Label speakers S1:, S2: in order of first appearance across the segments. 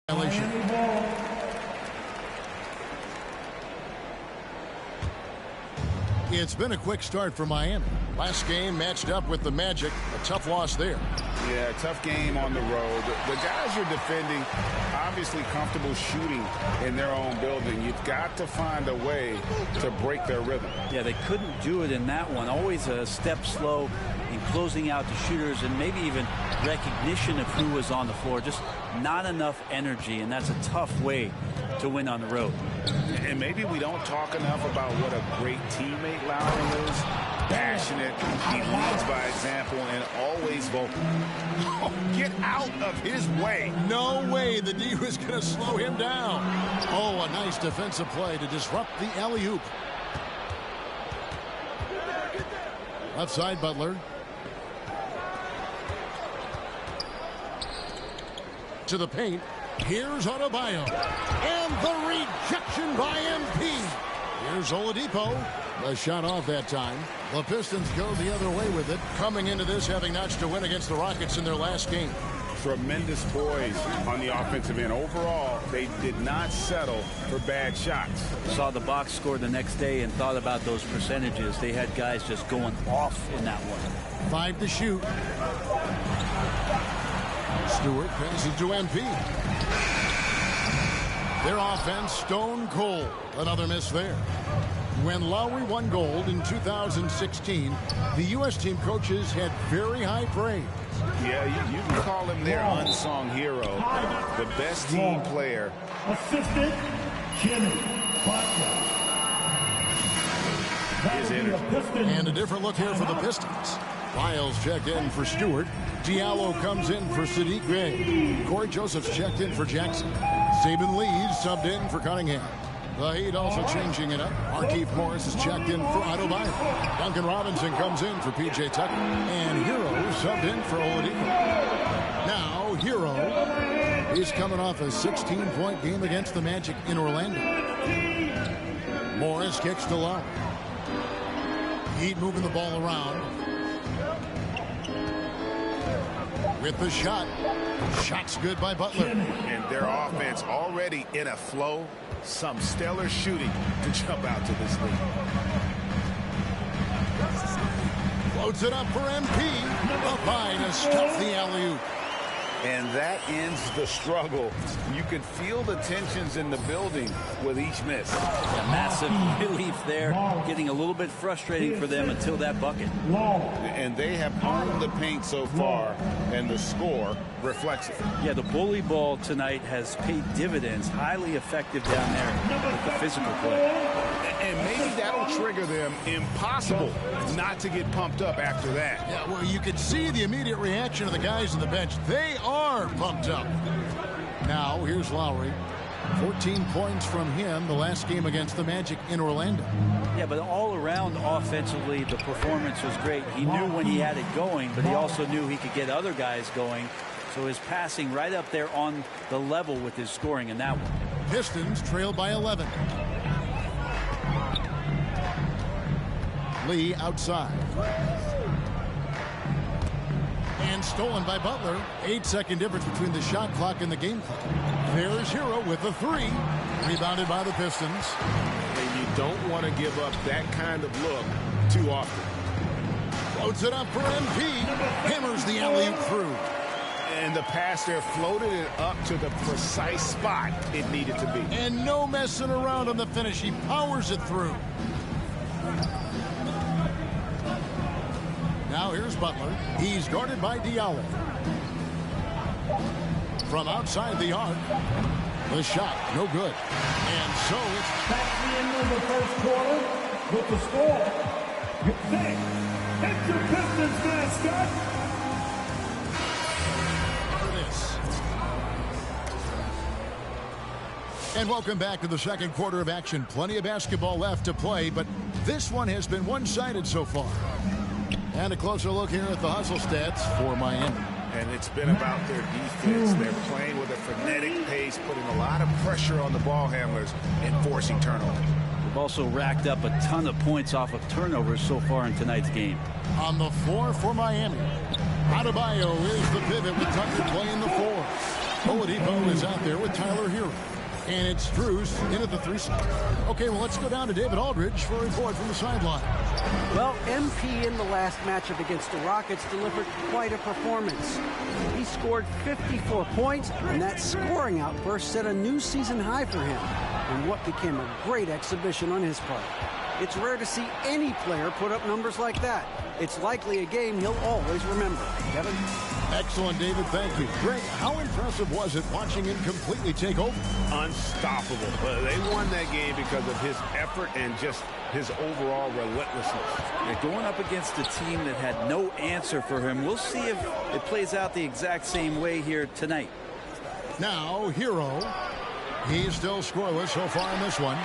S1: Violation. It's been a quick start for Miami. Last game matched up with the Magic. A tough loss there.
S2: Yeah, tough game on the road. The guys are defending, obviously comfortable shooting in their own building. You've got to find a way to break their rhythm.
S3: Yeah, they couldn't do it in that one. Always a step slow in closing out the shooters and maybe even recognition of who was on the floor. Just not enough energy, and that's a tough way to win on the road.
S2: And maybe we don't talk enough about what a great teammate Lowry is. Passionate, he leads by example, and always vocal. Oh, get out of his way.
S1: No way the D was going to slow him down. Oh, a nice defensive play to disrupt the alley-oop. Left side, Butler. To the paint. Here's Adebayo. And the rejection by MP. Here's Oladipo. The shot off that time. The Pistons go the other way with it, coming into this having notched a win against the Rockets in their last game.
S2: Tremendous poise on the offensive end. Overall, they did not settle for bad shots.
S3: Saw the box score the next day and thought about those percentages. They had guys just going off in that one.
S1: 5 to shoot. Stewart passes to MP. Their offense stone cold. Another miss there. When Lowry won gold in 2016, the U.S. team coaches had very high praise.
S2: Yeah, you can call him their unsung hero, the best team player.
S4: Assistant Jimmy Butler.
S2: His energy.
S1: And a different look here for the Pistons. Lyles checked in for Stewart. Diallo comes in for Sadiq Bey. Corey Joseph's checked in for Jackson. Saban Lee's subbed in for Cunningham. The Heat also changing it up. Markieff Morris is checked in for Adebayo. Duncan Robinson comes in for P.J. Tucker. And Hero subbed in for Oladipo. Now, Hero is coming off a 16-point game against the Magic in Orlando. Morris kicks to Lowry. Heat moving the ball around. With the shot. Shot's good by Butler.
S2: And their offense already in a flow. Some stellar shooting to jump out to this lead.
S1: Floats it up for MP. Up high to stuff the alley-oop.
S2: And that ends the struggle. You could feel the tensions in the building with each miss.
S3: Yeah, massive relief there. Getting a little bit frustrating for them until that bucket.
S2: And they have owned the paint so far, and the score reflects it.
S3: Yeah, the bully ball tonight has paid dividends. Highly effective down there with the physical play.
S2: And maybe that'll trigger them. Impossible not to get pumped up after that.
S1: Yeah, well, you could see the immediate reaction of the guys on the bench. They are pumped up. Now, here's Lowry. 14 points from him the last game against the Magic in Orlando.
S3: Yeah, but all around offensively, the performance was great. He knew when he had it going, but he also knew he could get other guys going. So his passing right up there on the level with his scoring in that one.
S1: Pistons trail by 11. Lee outside. And stolen by Butler. 8-second difference between the shot clock and the game clock. There's Hero with the 3. Rebounded by the Pistons.
S2: And you don't want to give up that kind of look too often.
S1: Floats it up for MP. Hammers the alley-oop through.
S2: And the pass there floated it up to the precise spot it needed to be.
S1: And no messing around on the finish. He powers it through. Now here's Butler. He's guarded by Diallo. From outside the arc. The shot, no good. And so it's
S4: That's the end of the first quarter with the score. It's your Pistons mascot.
S1: And welcome back to the second quarter of action. Plenty of basketball left to play, but this one has been one-sided so far. And a closer look here at the hustle stats for Miami.
S2: And it's been about their defense. They're playing with a frenetic pace, putting a lot of pressure on the ball handlers and forcing turnovers.
S3: They've also racked up a ton of points off of turnovers so far in tonight's game.
S1: On the floor for Miami, Adebayo is the pivot with Tucker playing the 4. Oladipo is out there with Tyler Hero. And it's Drews in at the 3 spot. Okay, well, let's go down to David Aldridge for a report from the sideline.
S5: Well, MP in the last matchup against the Rockets delivered quite a performance. He scored 54 points, and that scoring outburst set a new season high for him in what became a great exhibition on his part. It's rare to see any player put up numbers like that. It's likely a game he'll always remember. Kevin?
S1: Excellent, David. Thank you. Greg, how impressive was it watching him completely take over?
S2: Unstoppable. They won that game because of his effort and just his overall relentlessness.
S3: They're going up against a team that had no answer for him. We'll see if it plays out the exact same way here tonight.
S1: Now, Hero. He's still scoreless so far in this one.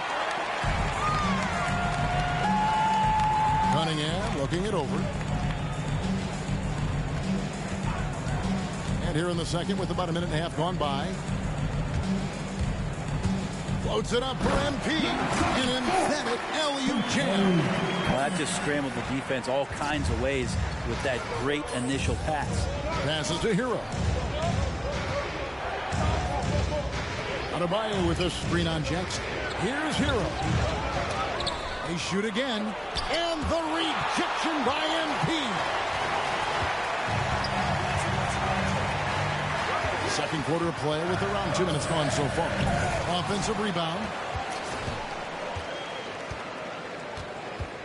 S1: Cunningham looking it over. And here in the second with about a minute and a half gone by. Floats it up for MP. An emphatic alley-oop jam.
S3: Well, that just scrambled the defense all kinds of ways with that great initial pass.
S1: Passes to Hero. Adebayo with a screen on Jackson. Here's Hero. They shoot again. And the rejection by MP. Second quarter of play with around 2 minutes gone so far. Offensive rebound.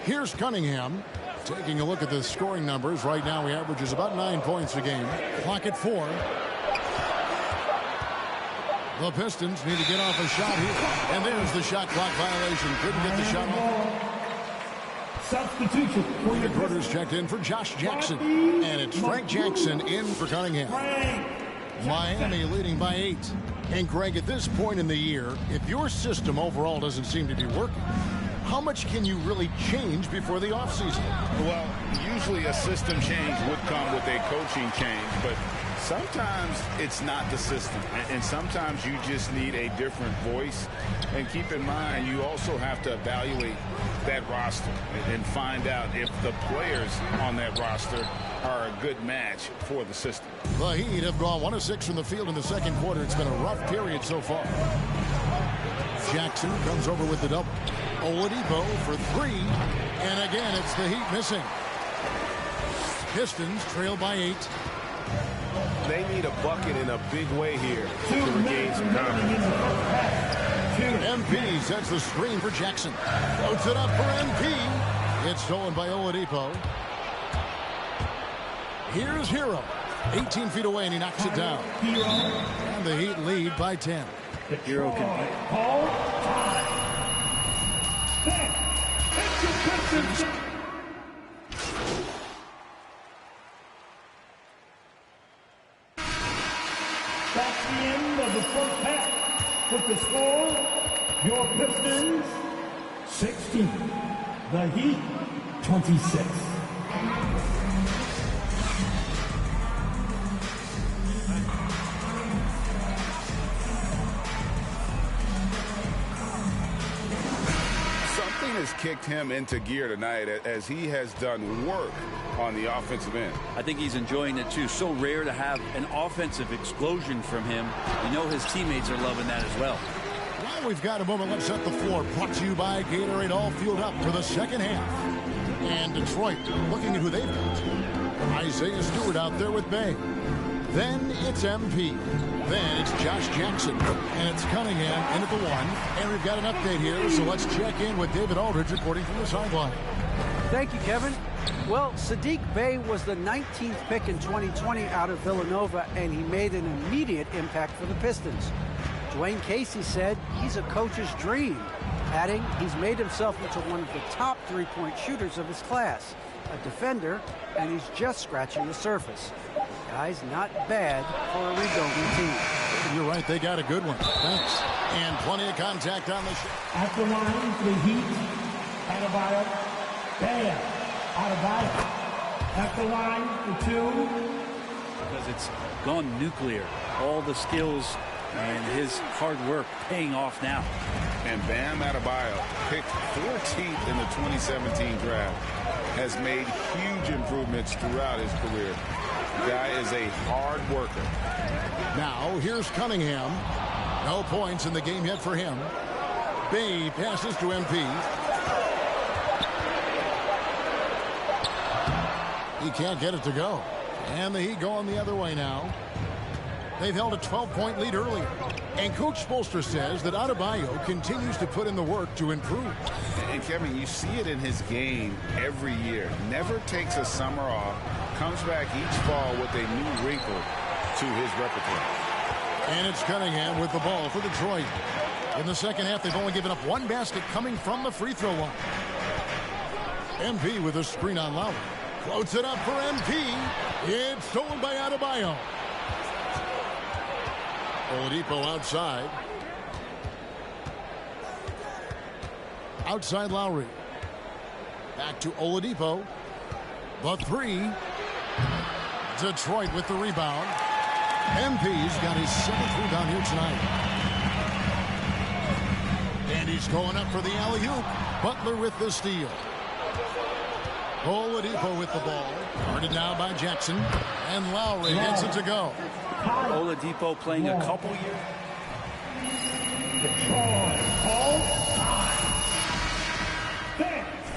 S1: Here's Cunningham. Taking a look at the scoring numbers. Right now he averages about 9 points a game. Clock at 4. The Pistons need to get off a shot here. And there's the shot clock violation. Couldn't get the shot off.
S4: Substitution.
S1: The quarters checked in for Josh Jackson. And it's Frank Jackson in for Cunningham. Miami leading by 8. And Greg, at this point in the year, if your system overall doesn't seem to be working, how much can you really change before the offseason?
S2: Well, usually a system change would come with a coaching change, but sometimes it's not the system, and sometimes you just need a different voice. And keep in mind, you also have to evaluate that roster and find out if the players on that roster are a good match for the system.
S1: The Heat have gone 1 of 6 from the field in the second quarter. It's been a rough period so far. Jackson comes over with the double. Oladipo for 3. And again, it's the Heat missing. Pistons trail by 8.
S2: They need a bucket in a big way here to regain some confidence.
S1: MP sets the screen for Jackson. Floats it up for MP. It's stolen by Oladipo. Here's Hero. 18 feet away, and he knocks it down. And the Heat lead by 10.
S3: Hero can...
S4: That's the end of the first half. With the score, your Pistons 16, the Heat 26.
S2: Has kicked him into gear tonight as he has done work on the offensive end.
S3: I think he's enjoying it too. So rare to have an offensive explosion from him. You know his teammates are loving that as well.
S1: Well, we've got a moment. Let's set the floor. Brought to you by Gatorade, all fueled up for the second half. And Detroit looking at who they've got. Isaiah Stewart out there with Bay. Then it's MP. Then it's Josh Jackson. And it's Cunningham in at the 1. And we've got an update here, so let's check in with David Aldridge reporting from the sideline.
S5: Thank you, Kevin. Well, Sadiq Bey was the 19th pick in 2020 out of Villanova, and he made an immediate impact for the Pistons. Dwayne Casey said he's a coach's dream, adding he's made himself into one of the top three-point shooters of his class, a defender, and he's just scratching the surface. Guy's not bad for a rebuilding team.
S1: You're right, they got a good one. Thanks. And plenty of contact on the shot.
S4: At the line for the Heat, Adebayo, Bam, Adebayo. At the line for 2.
S3: Because it's gone nuclear. All the skills and his hard work paying off now.
S2: And Bam Adebayo, picked 14th in the 2017 draft, has made huge improvements throughout his career. The guy is a hard worker.
S1: Now here's Cunningham. No points in the game yet for him. Bay passes to MP. He can't get it to go. And the Heat going the other way now. They've held a 12-point lead earlier. And Coach Spoelstra says that Adebayo continues to put in the work to improve.
S2: And Kevin, you see it in his game every year. Never takes a summer off. Comes back each fall with a new wrinkle to his repertoire.
S1: And it's Cunningham with the ball for Detroit. In the second half, they've only given up one basket coming from the free throw line. MP with a screen on Lowry. Floats it up for MP. It's stolen by Adebayo. Oladipo outside. Outside Lowry. Back to Oladipo. The three. Detroit with the rebound. MP's got his 7th rebound here tonight. And he's going up for the alley-oop. Butler with the steal. Oladipo with the ball. Guarded now by Jackson. And Lowry gets it to go.
S3: Oladipo playing a couple years.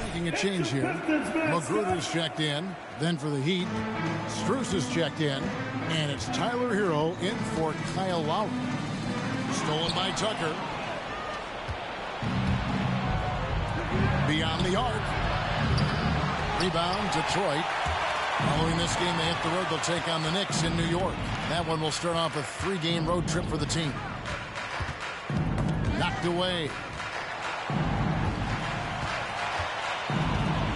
S1: Making a change here. Magruder's checked in. Then for the Heat, Strus is checked in. And it's Tyler Hero in for Kyle Lowry. Stolen by Tucker. Beyond the arc. Rebound, Detroit. Following this game, they hit the road. They'll take on the Knicks in New York. That one will start off a 3-game road trip for the team. Knocked away.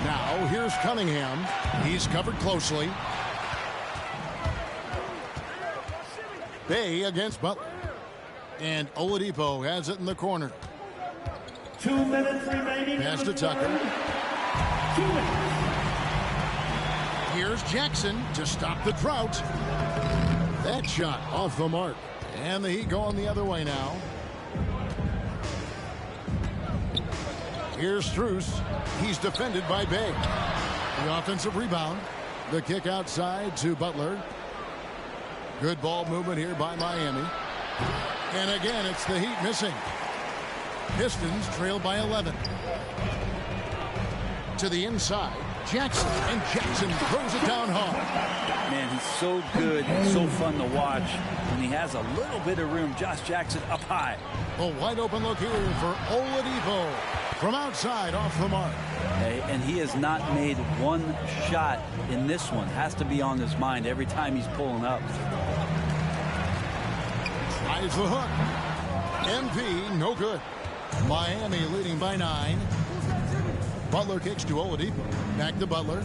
S1: Now, here's Cunningham. He's covered closely. Bay against Butler. And Oladipo has it in the corner.
S4: 2 minutes remaining.
S1: Pass to Tucker.
S4: 2 minutes.
S1: Here's Jackson to stop the drought. That shot off the mark. And the Heat going the other way now. Here's Strus. He's defended by Bay. The offensive rebound. The kick outside to Butler. Good ball movement here by Miami. And again, it's the Heat missing. Pistons trail by 11. To the inside. Jackson, and Jackson throws it down hard.
S3: Man, he's so good and so fun to watch. When he has a little bit of room, Josh Jackson up high.
S1: A wide open look here for Oladipo. From outside, off the mark.
S3: And he has not made one shot in this one. Has to be on his mind every time he's pulling up.
S1: Tries the hook. MP, no good. Miami leading by 9. Butler kicks to Oladipo. Back to Butler.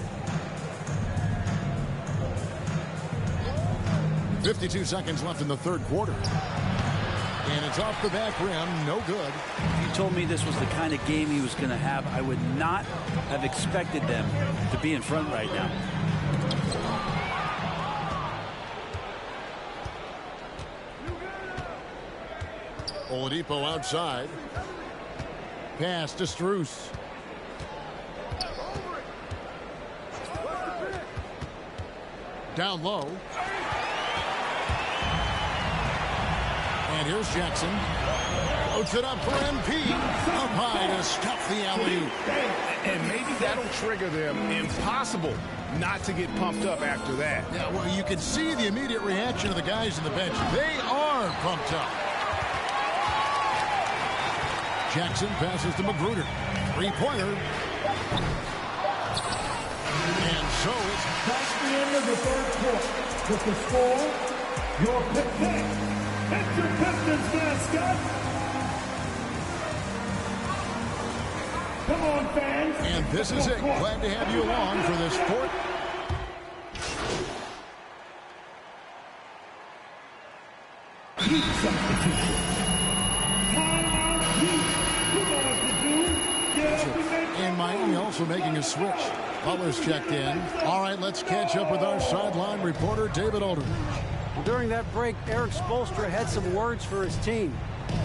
S1: 52 seconds left in the third quarter. And it's off the back rim. No good.
S3: If you told me this was the kind of game he was going to have, I would not have expected them to be in front right now.
S1: Oladipo outside. Pass to Strus. Down low. And here's Jackson. Floats it up for MP. Up high to stuff the alley-oop.
S2: And maybe that'll trigger them. Impossible not to get pumped up after that.
S1: Yeah, well, you can see the immediate reaction of the guys in the bench. They are pumped up. Jackson passes to Magruder. Three-pointer. And so it's...
S4: That's the end of the third quarter. With the score, your Pistons. It's your Pistons mascot. Come on, fans.
S1: And this is it. Glad to have you along for this fourth.
S4: Heat substitution. Timeout heat. You know what to do. Get up and make...
S1: And Miami also making a switch. Butler's checked in. All right, let's catch up with our sideline reporter, David Aldridge.
S5: During that break, Eric Spoelstra had some words for his team.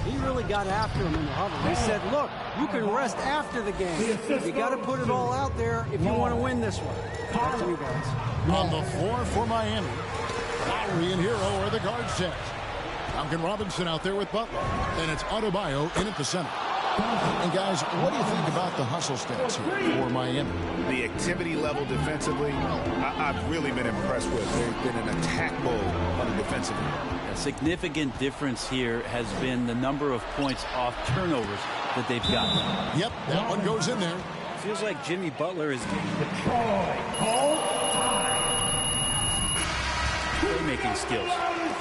S5: He really got after him in the huddle. He said, look, you can rest after the game. You got to put it all out there if you want to win this one. Back to you guys.
S1: On the floor for Miami, Lowry and Hero are the guard set. Duncan Robinson out there with Butler. And it's Adebayo in at the center. And guys, what do you think about the hustle stats here for Miami?
S2: The activity level defensively, I've really been impressed with. They've been an attack mode on the defensive end.
S3: A significant difference here has been the number of points off turnovers that they've gotten.
S1: Yep, that one goes in there.
S3: Feels like Jimmy Butler is getting the playmaking skills.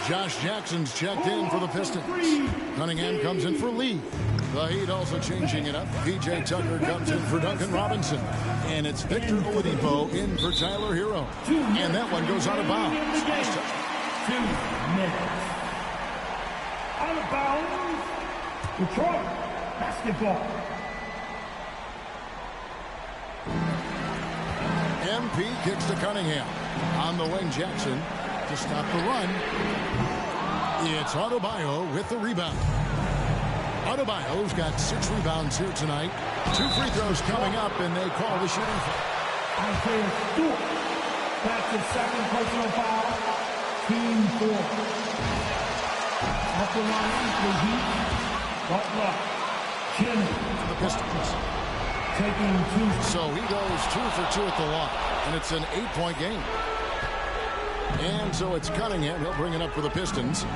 S1: Josh Jackson's checked in for the Pistons. Cunningham comes in for Lee. The Heat also changing it up. PJ Tucker comes in for Duncan Robinson. And it's Victor Oladipo in for Tyler Hero. And that one goes out of bounds.
S4: 2 minutes. Out of bounds. Detroit basketball.
S1: MP kicks to Cunningham. On the wing, Jackson to stop the run. It's Adebayo with the rebound. Adebayo's got 6 rebounds here tonight. 2 free throws coming up, and they call the shooting foul.
S4: Isaiah Stewart. That's his 2nd personal foul. Team 4. Off the line, the Heat. Butler. Jimmy.
S1: To the Pistons.
S4: Taking 2.
S1: So he goes 2 for 2 at the line, and it's an 8-point game. And so it's Cunningham. He'll bring it up for the Pistons.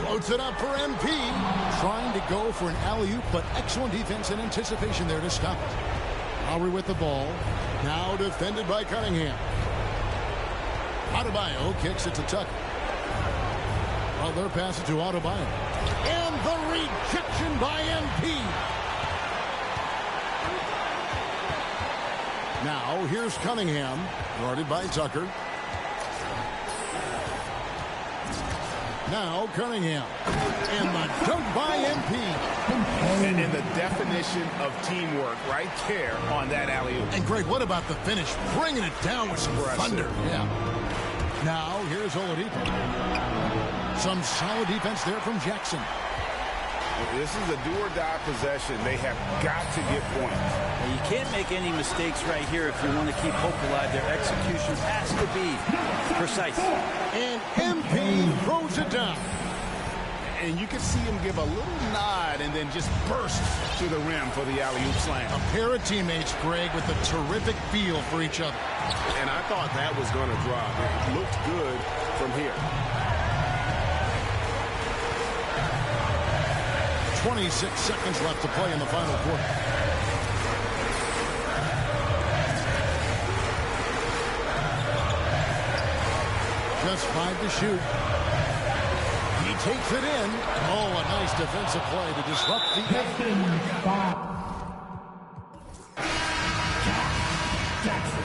S1: Floats it up for MP. Trying to go for an alley-oop, but excellent defense and anticipation there to stop it. Lowry with the ball. Now defended by Cunningham. Adebayo kicks it to Tucker. Butler passes to Adebayo. And the rejection by MP. Now here's Cunningham, guarded by Tucker. Now Cunningham. And the dunk by MP.
S2: And the definition of teamwork right there on that alley-oop.
S1: And Greg, what about the finish? Bringing it down with some thunder. Yeah. Now here's Oladipo. Some solid defense there from Jackson.
S2: This is a do-or-die possession. They have got to get points.
S3: And you can't make any mistakes right here if you want to keep hope alive. Their execution has to be precise.
S1: And MP throws it down.
S2: And you can see him give a little nod and then just burst to the rim for the alley-oop slam.
S1: A pair of teammates, Greg, with a terrific feel for each other.
S6: And I thought that was going to drop. It looked good from here.
S1: 26 seconds left to play in the final quarter. Just 5 to shoot. He takes it in. Oh, a nice defensive play to disrupt the
S4: Pistons 5. Jackson.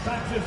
S4: That's it.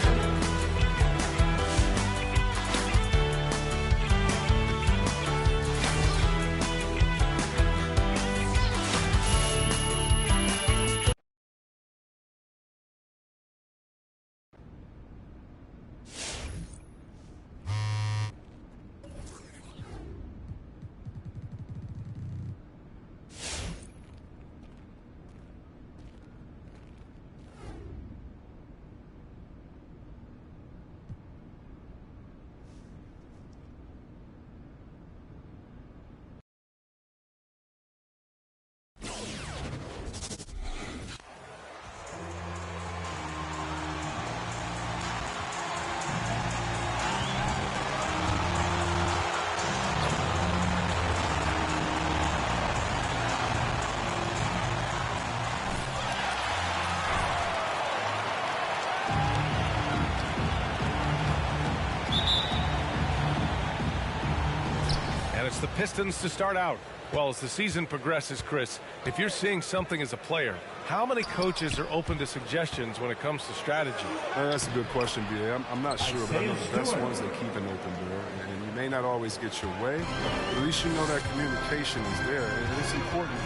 S7: It's the Pistons to start out. Well, as the season progresses, Chris, if you're seeing something as a player, how many coaches are open to suggestions when it comes to strategy?
S6: That's a good question, B.A. I'm not sure, but I know the best ones that keep an open door. And you may not always get your way, but at least you know that communication is there. And it's important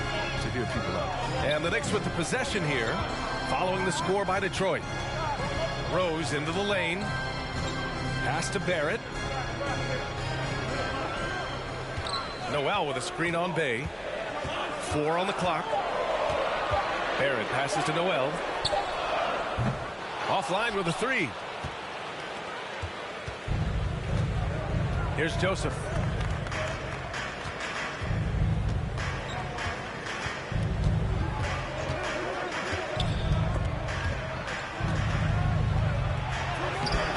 S6: to hear people out.
S7: And the Knicks with the possession here, following the score by Detroit. Rose into the lane. Pass to Barrett. Noel with a screen on Bay. 4 on the clock. Barrett passes to Noel. Offline with a 3. Here's Joseph.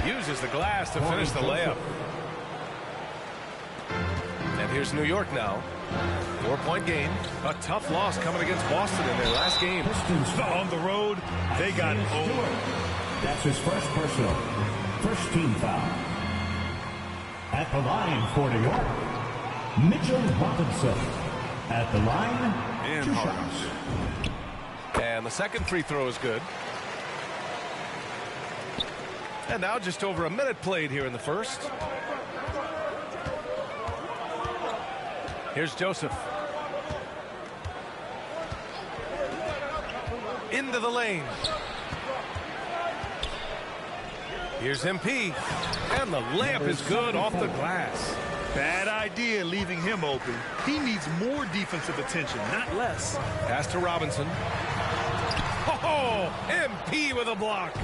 S7: Uses the glass to finish the layup. And here's New York now. 4-point game. A tough loss coming against Boston in their last game.
S8: On the road, they got over.
S4: That's his first personal. First team foul. At the line for New York, Mitchell Robinson. At the line,
S6: And
S4: 2
S6: hard.
S4: shots.
S7: And the second free throw is good. And now just over a minute played here in the first. Here's Joseph. Into the lane. Here's MP. And the layup is good off the glass.
S8: Bad idea leaving him open. He needs more defensive attention, not less.
S7: Pass to Robinson. Oh, MP with a block.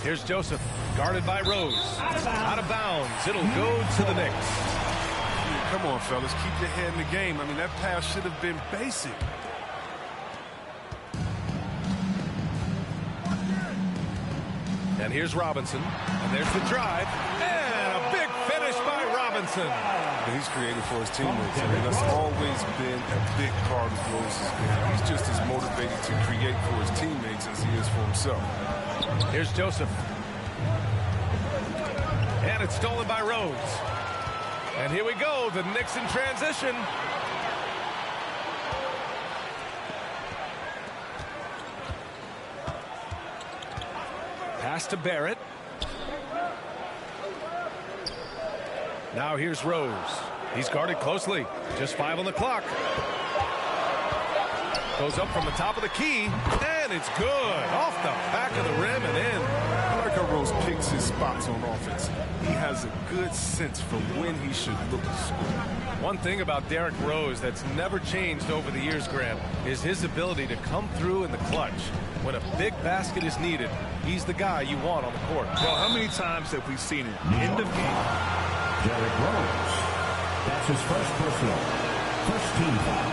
S7: Here's Joseph, guarded by Rose. Out of bounds. It'll go to the Knicks.
S6: Come on, fellas. Keep your head in the game. I mean, that pass should have been basic.
S7: And here's Robinson. And there's the drive. And a big finish by Robinson.
S6: He's creating for his teammates. I mean, that's always been a big part of Rose's game. He's just as motivated to create for his teammates as he is for himself.
S7: Here's Joseph. And it's stolen by Rose. And here we go, the Knicks in transition. Pass to Barrett. Now here's Rose. He's guarded closely. Just 5 on the clock. Goes up from the top of the key, and it's good. Off the back of the rim and in.
S6: I like how Rose picks his spots on offense. He has a good sense for when he should look to score.
S7: One thing about Derrick Rose that's never changed over the years, Graham, is his ability to come through in the clutch. When a big basket is needed, he's the guy you want on the court.
S8: Well, how many times have we seen it? End of game.
S4: Derrick Rose. That's his first personal. First team foul.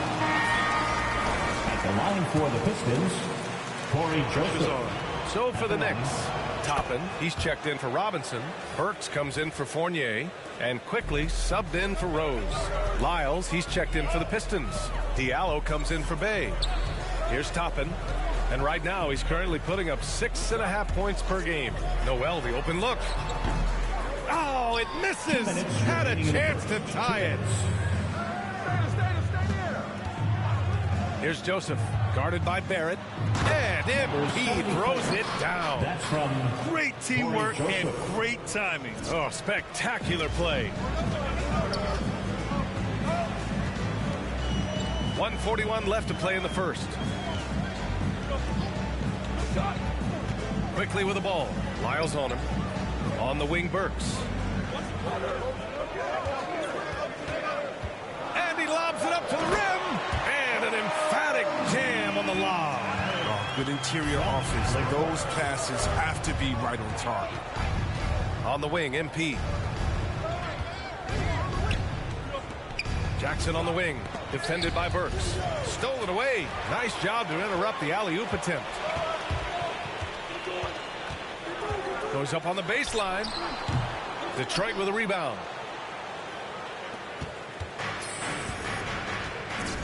S4: At the line for the Pistons, Corey Joseph.
S7: So for the Knicks, Toppin, he's checked in for Robinson. Burks comes in for Fournier. And quickly subbed in for Rose. Lyles, he's checked in for the Pistons. Diallo comes in for Bay. Here's Toppin. And right now, he's currently putting up 6.5 points per game. Noel, the open look. Oh, it misses. Had a chance to tie it. Here's Joseph, guarded by Barrett. And MP throws it down.
S4: That's from
S8: Great teamwork and great timing.
S7: Oh, spectacular play. 1:41 left to play in the first. Quickly with the ball. Lyles on him. On the wing, Burks. And he lobs it up to the rim. And an emphatic jam on the lob.
S6: Oh, good interior offense. Those passes have to be right on target.
S7: On the wing, MP. Jackson on the wing. Defended by Burks. Stolen away. Nice job to interrupt the alley-oop attempt. Goes up on the baseline. Detroit with a rebound.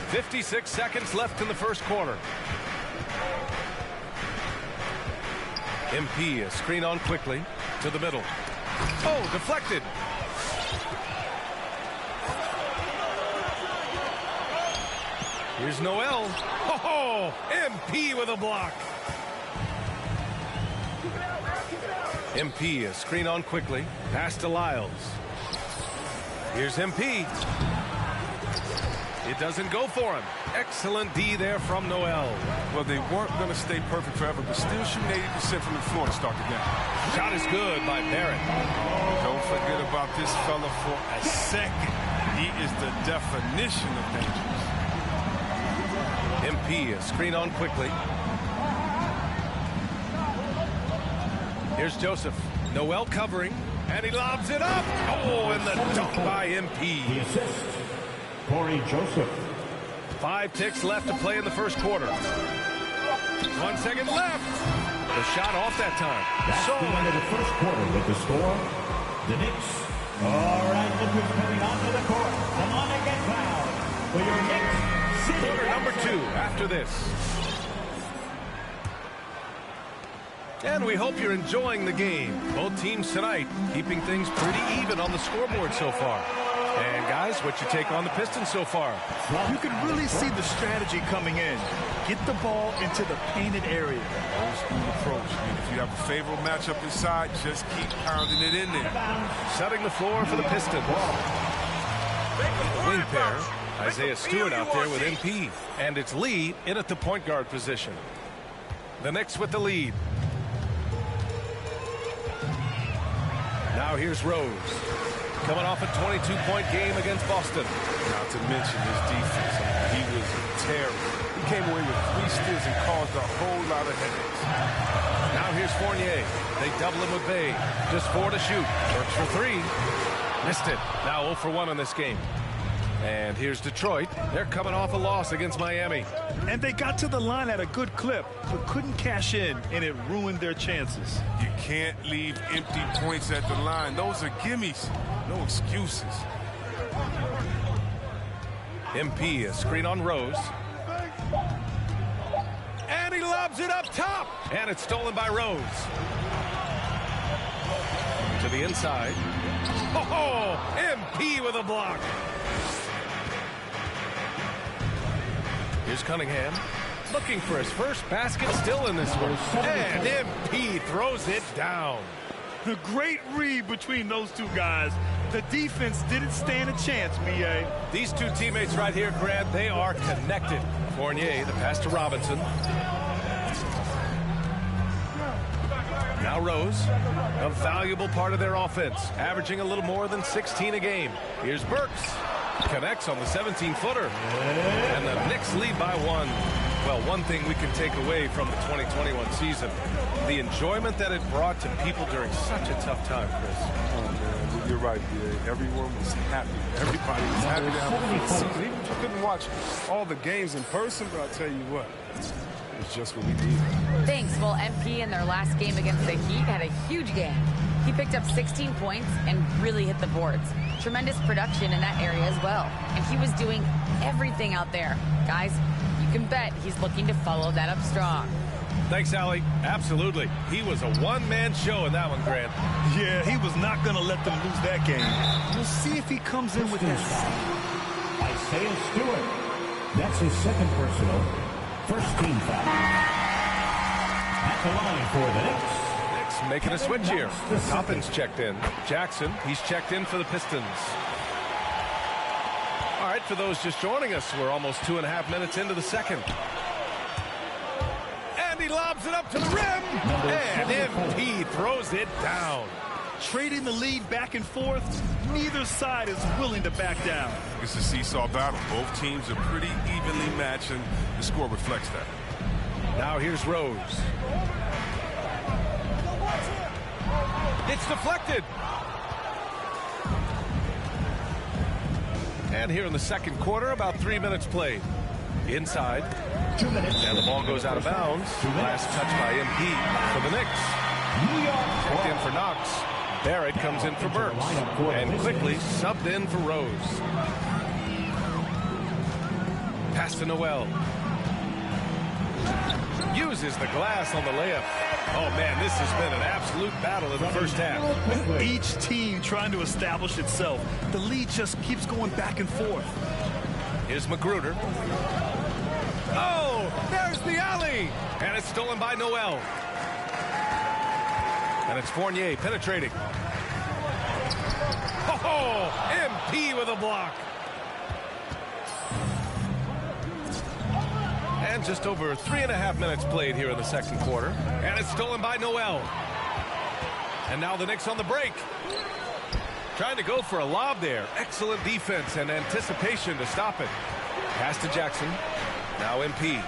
S7: 56 seconds left in the first quarter. MP a screen on quickly to the middle. Oh, deflected. Here's Noel. Oh, MP with a block. MP a screen on quickly. Pass to Lyles. Here's MP. It doesn't go for him. Excellent D there from Noel.
S6: Well, they weren't going to stay perfect forever, but still shooting 80% from the floor to start the game.
S7: Shot is good by Barrett.
S6: Don't forget about this fella for a second. He is the definition of dangerous.
S7: MP a screen on quickly. Here's Joseph. Noel covering, and he lobs it up. Oh, and the dunk by MP.
S4: The assist, Corey Joseph.
S7: 5 ticks left to play in the first quarter. 1 second left. The shot off that time.
S4: That's the end of the first quarter with the score. The Knicks. All right, look who's coming onto the court. Come on and get fouled for your Knicks City.
S7: Quarter number 2 after this. And we hope you're enjoying the game. Both teams tonight keeping things pretty even on the scoreboard so far. And guys, what's your take on the Pistons so far?
S8: You can really see the strategy coming in. Get the ball into the painted area.
S6: Old school approach. If you have a favorable matchup inside, just keep pounding it in there.
S7: Setting the floor for the Pistons. The wing pair, Isaiah Stewart out there with MP. And it's Lee in at the point guard position. The Knicks with the lead. Now here's Rose. Coming off a 22-point game against Boston.
S6: Not to mention his defense. He was terrible. He came away with 3 steals and caused a whole lot of headaches.
S7: Now here's Fournier. They double him with Bay. Just 4 to shoot. Works for 3. Missed it. Now 0 for 1 in this game. And here's Detroit. They're coming off a loss against Miami.
S8: And they got to the line at a good clip, but couldn't cash in, and it ruined their chances.
S6: You can't leave empty points at the line. Those are gimmies. No excuses.
S7: MP, a screen on Rose. And he lobs it up top. And it's stolen by Rose. To the inside. Oh, MP with a block. Here's Cunningham. Looking for his first basket still in this one. And MP throws it down.
S8: A great read between those two guys. The defense didn't stand a chance, B.A.
S7: These two teammates right here, Grant, they are connected. Fournier, the pass to Robinson. Now Rose, a valuable part of their offense, averaging a little more than 16 a game. Here's Burks. Connects on the 17-footer. And the Knicks lead by 1. Well, one thing we can take away from the 2021 season, the enjoyment that it brought to people during such a tough time, Chris.
S6: Oh, man, you're right, B.A. Everyone was happy. Everybody was happy to have a good season. Even if you couldn't watch all the games in person, but I'll tell you what, it was just what we needed.
S9: Thanks. Well, MP in their last game against the Heat had a huge game. He picked up 16 points and really hit the boards. Tremendous production in that area as well. And he was doing everything out there. Guys, you can bet he's looking to follow that up strong.
S7: Thanks, Allie. Absolutely. He was a one-man show in that one, Grant.
S8: Yeah, he was not going to let them lose that game. We'll see if he comes in with that.
S4: Isaiah Stewart. That's his second personal. First team foul. At the line for the Knicks.
S7: Knicks making a switch here. Toppin's checked in. Jackson, he's checked in for the Pistons. All right, for those just joining us, we're almost 2.5 minutes into the second. And he lobs it up to the rim. And MP throws it down.
S8: Trading the lead back and forth, neither side is willing to back down.
S6: It's a seesaw battle. Both teams are pretty evenly matched, and the score reflects that.
S7: Now here's Rose. It's deflected. And here in the second quarter, about 3 minutes played. Inside.
S4: 2 minutes.
S7: And the ball goes out of bounds. Last touch by MP for the Knicks. Checked in for Knox. Barrett comes in for Burks. And quickly subbed in for Rose. Pass to Noel. Uses the glass on the layup. Oh, man, this has been an absolute battle in the first half.
S8: Each team trying to establish itself. The lead just keeps going back and forth.
S7: Here's Magruder. Oh, there's the alley. And it's stolen by Noel. And it's Fournier penetrating. Oh, MP with a block. And just over 3.5 minutes played here in the second quarter. And it's stolen by Noel. And now the Knicks on the break. Trying to go for a lob there. Excellent defense and anticipation to stop it. Pass to Jackson. Now MP.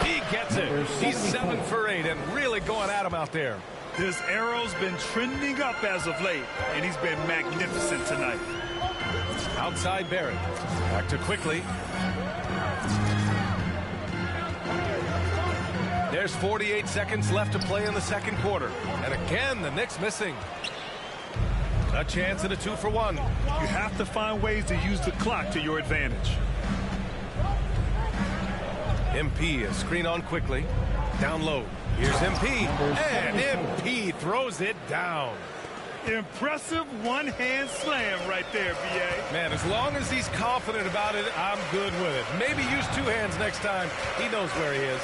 S7: He gets That's it. He's 7 for 8 and really going at him out there.
S8: This arrow's been trending up as of late, and he's been magnificent tonight.
S7: Outside Barrett. Back to Quickly. There's 48 seconds left to play in the second quarter. And again, the Knicks missing. A chance at a 2-for-1.
S8: You have to find ways to use the clock to your advantage.
S7: MP, a screen on Quickly. Down low. Here's MP. And MP throws it down.
S8: Impressive one-hand slam right there, B.A.
S7: Man, as long as he's confident about it, I'm good with it. Maybe use 2 hands next time. He knows where he is.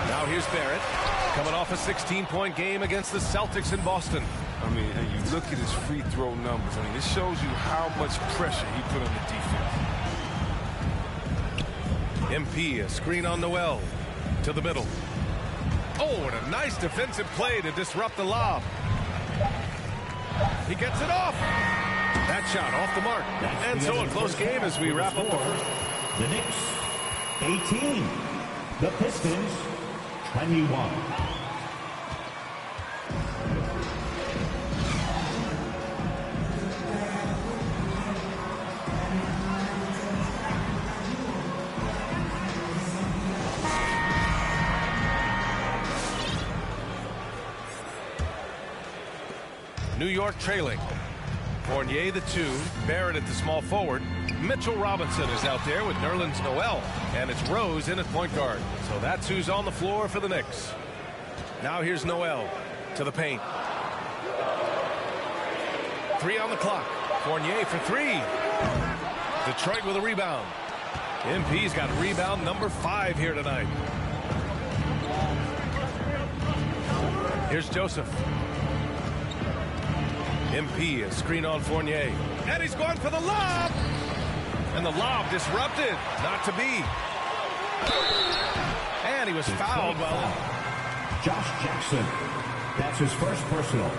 S7: Now here's Barrett, coming off a 16-point game against the Celtics in Boston.
S6: I mean, and you look at his free throw numbers. I mean, it shows you how much pressure he put on the defense.
S7: MP, a screen on Noel. To the middle. Oh, and a nice defensive play to disrupt the lob. He gets it off. That shot off the mark. And so a close game as we wrap up the first.
S4: The Knicks, 18. The Pistons, 21.
S7: New York trailing. Fournier the 2, Barrett at the small forward. Mitchell Robinson is out there with Nerlens Noel, and it's Rose in at point guard. So that's who's on the floor for the Knicks. Now here's Noel to the paint. 3 on the clock. Fournier for 3. Detroit with a rebound. MP's got rebound number 5 here tonight. Here's Joseph. MP, a screen on Fournier. And he's going for the lob. And the lob disrupted. Not to be. And he was fouled.
S4: Josh Jackson. That's his first personal.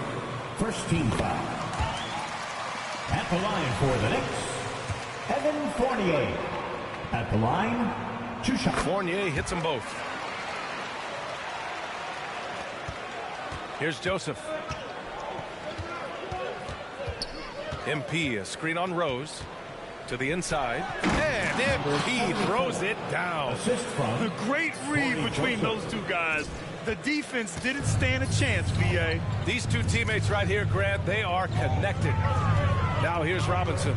S4: First team foul. At the line for the Knicks, Evan Fournier. At the line, 2 shots.
S7: Fournier hits them both. Here's Joseph. MP, a screen on Rose. To the inside. And MP throws it down.
S4: Assist from
S8: the great read between those 2 guys. The defense didn't stand a chance, B.A.
S7: These 2 teammates right here, Grant, they are connected. Now here's Robinson.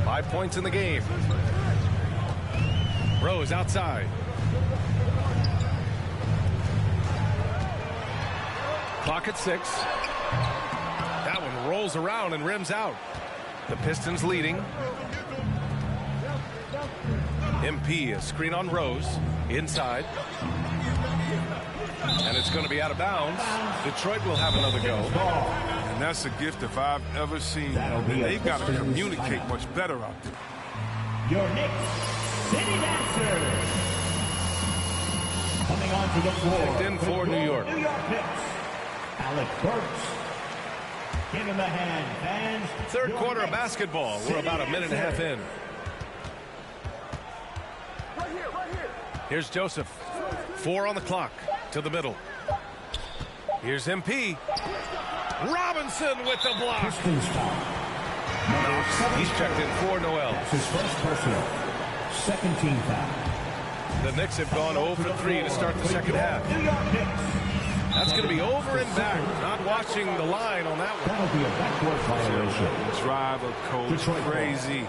S7: 5 points in the game. Rose outside. Clock at 6. That one rolls around and rims out. The Pistons leading. MP, a screen on Rose. Inside. And it's going to be out of bounds. Detroit will have another go.
S6: And that's a gift if I've ever seen. They've got to communicate much better out there.
S4: Your Knicks City Dancers. Coming onto the floor.
S7: Checked in for New York.
S4: New York Knicks. Alec Burks. Give him a hand, fans.
S7: Third quarter of basketball. We're about a minute and a half in. Here's Joseph. 4 on the clock. To the middle. Here's MP. Robinson with the block.
S4: Pistons foul.
S7: He's checked in for Noel.
S4: That's his first personal. Second team foul.
S7: The Knicks have gone 0 for 3 to start the second half.
S4: New York Knicks.
S7: That's going to be over and back. Not watching the line on that one.
S4: That'll be a backcourt violation.
S6: Driver, coach,
S4: Detroit
S6: crazy. You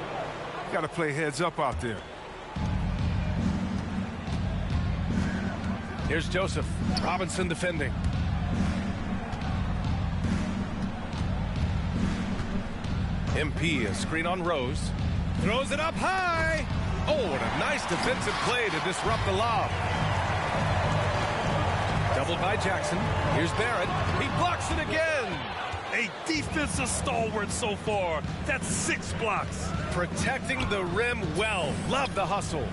S6: got to play heads up out there.
S7: Here's Joseph. Robinson defending. MP, a screen on Rose. Throws it up high. Oh, and a nice defensive play to disrupt the lob. Doubled by Jackson. Here's Barrett. He blocks it again.
S8: A defensive stalwart so far. That's 6 blocks.
S7: Protecting the rim well. Love the hustle.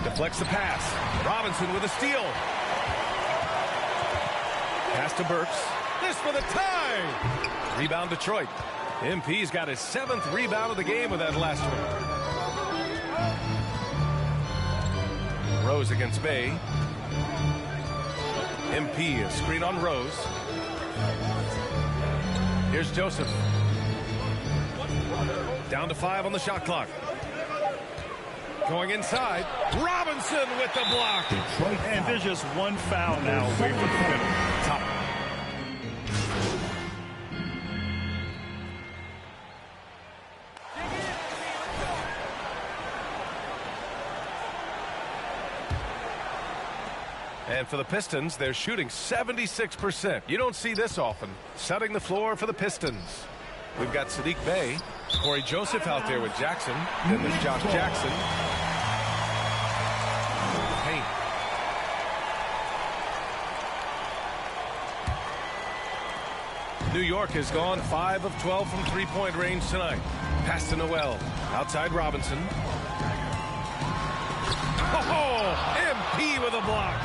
S7: Deflects the pass. Robinson with a steal. Pass to Burks. This for the tie. Rebound Detroit. MP's got his 7th rebound of the game with that last one. Rose against Bay. MP, a screen on Rose. Here's Joseph. Down to 5 on the shot clock. Going inside. Robinson with the block.
S8: And there's just one foul now away from the penalty. Top.
S7: And for the Pistons, they're shooting 76%. You don't see this often. Setting the floor for the Pistons. We've got Saddiq Bey, Corey Joseph out there with Jackson. Then there's Josh Jackson. Payne. New York has gone 5 of 12 from three-point range tonight. Pass to Noel. Outside Robinson. Oh, MP with a block.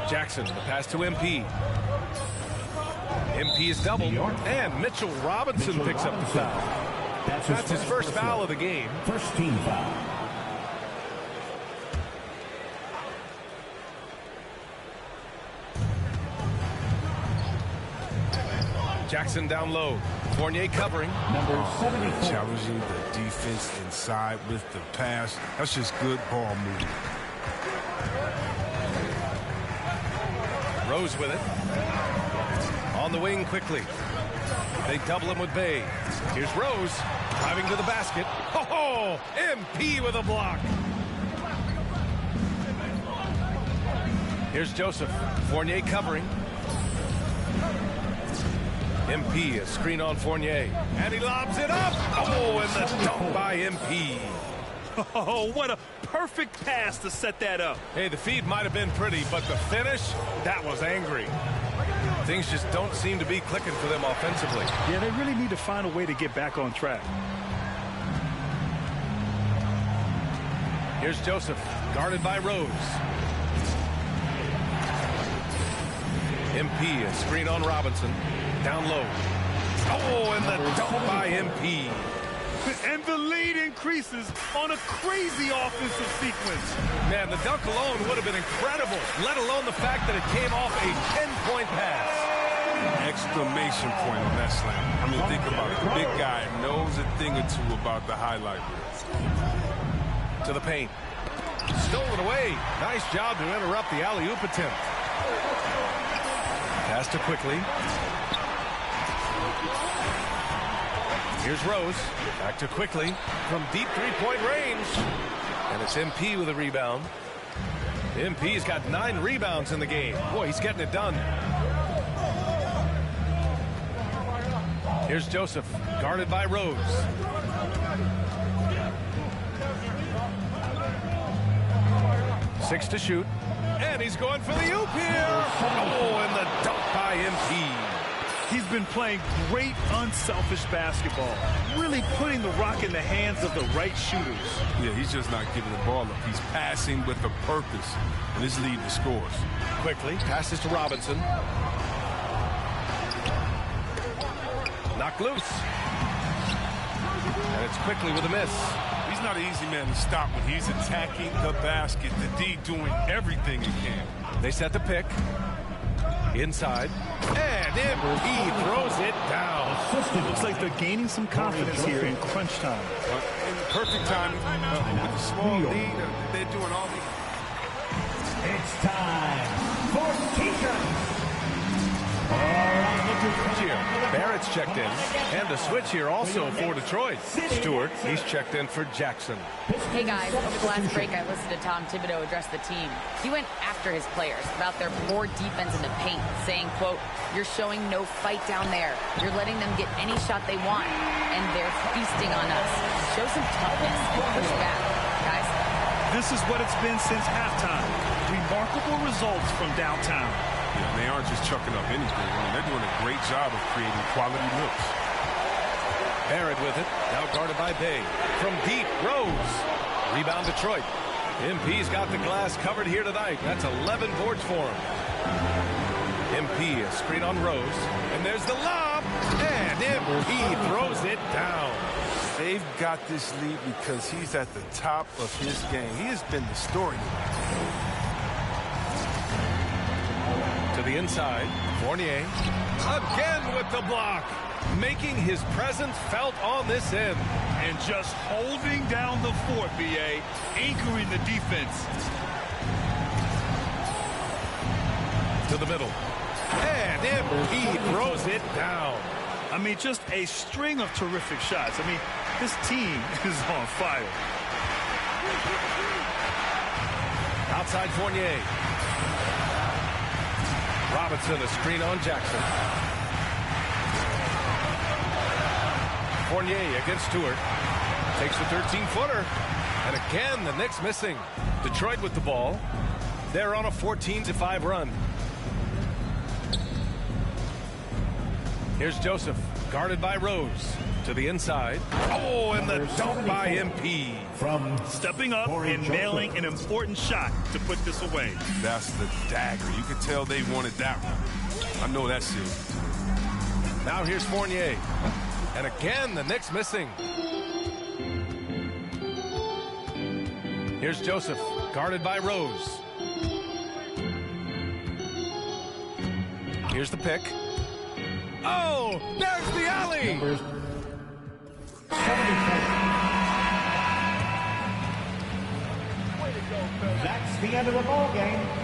S7: Jackson, the pass to MP. MP is doubled, and Mitchell Robinson picks up the foul. That's his first foul of the game.
S4: First team foul.
S7: Jackson down low. Fournier covering.
S4: Number 74.
S6: Challenging the defense inside with the pass. That's just good ball movement.
S7: Rose with it. On the wing quickly. They double him with Bey. Here's Rose driving to the basket. Oh, MP with a block. Here's Joseph. Fournier covering. MP, a screen on Fournier. And he lobs it up. Oh, and the dunk by MP.
S8: Oh, what a perfect pass to set that up.
S7: Hey, the feed might have been pretty, but the finish, that was angry. Things just don't seem to be clicking for them offensively.
S8: Yeah, they really need to find a way to get back on track.
S7: Here's Joseph, guarded by Rose. MP, a screen on Robinson. Down low. Oh, and the dunk by MP.
S8: And the lead increases on a crazy offensive sequence.
S7: Man, the dunk alone would have been incredible, let alone the fact that it came off a 10-point pass.
S6: Exclamation point on that slam. I mean, think about it. The big guy knows a thing or two about the highlight reels.
S7: To the paint. Stolen away. Nice job to interrupt the alley-oop attempt. Pass to quickly. Here's Rose. Back to quickly from deep three-point range. And it's MP with a rebound. MP's got 9 rebounds in the game. Boy, he's getting it done. Here's Joseph, guarded by Rose. Six to shoot. And he's going for the oop here. Oh, and the dunk by MP.
S8: He's been playing great, unselfish basketball, really putting the rock in the hands of the right shooters.
S6: Yeah, he's just not giving the ball up. He's passing with a purpose, and his lead to scores.
S7: Quickly, passes to Robinson. Knocked loose. And it's quickly with a miss.
S6: He's not an easy man to stop when he's attacking the basket. The D doing everything he can.
S7: They set the pick. Inside. And MP throws it down.
S8: Looks like they're gaining some confidence here in crunch time.
S6: In perfect time, with a small lead, they're doing all they can.
S4: It's time for T-shirts.
S7: Barrett's checked in. And a switch here also for Detroit. Stewart, he's checked in for Jackson.
S9: Hey guys, over the last break I listened to Tom Thibodeau address the team. He went after his players about their poor defense in the paint, saying, quote, "You're showing no fight down there. You're letting them get any shot they want, and they're feasting on us. Show some toughness and push back, guys."
S8: This is what it's been since halftime. Remarkable results from downtown.
S6: Yeah, they aren't just chucking up anything. I mean, they're doing a great job of creating quality looks.
S7: Barrett with it. Now guarded by Bey. From deep, Rose. Rebound Detroit. MP's got the glass covered here tonight. That's 11 boards for him. MP, a screen on Rose. And there's the lob. And MP throws it down.
S6: They've got this lead because he's at the top of his game. He has been the story.
S7: the inside. Fournier again with the block, making his presence felt on this end.
S8: And just holding down the fort, B.A., anchoring the defense.
S7: To the middle. And he throws it down.
S8: I mean, just a string of terrific shots. I mean, this team is on fire.
S7: Outside Fournier. Robinson, a screen on Jackson. Fournier against Stewart. Takes a 13-footer. And again, the Knicks missing. Detroit with the ball. They're on a 14-5 run. Here's Joseph, guarded by Rose. To the inside. Oh, and the dunk by MP.
S8: From stepping up and nailing an important shot to put this away.
S6: That's the dagger. You could tell they wanted that one. I know that's it.
S7: Now here's Fournier. And again, the Knicks missing. Here's Joseph, guarded by Rose. Here's the pick. Oh, there's the alley.
S4: Numbers 74. That's the end of the ball game.